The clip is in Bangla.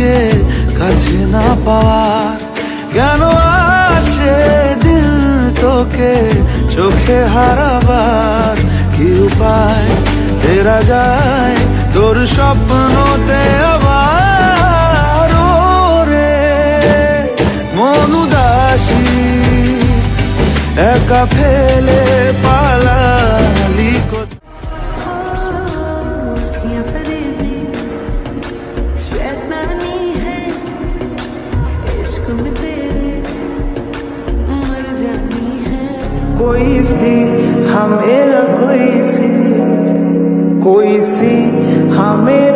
তোকে কাছে না পাওয়ার। কেন আসে দিল তোকে চোখে হারাবার, কি উপায় ফেরা যায় তোর স্বপ্নতে আবার। ওরে মন উদাসী একা ফেলে পালালি কোথায়। कोई सी हमें कोई सी हमें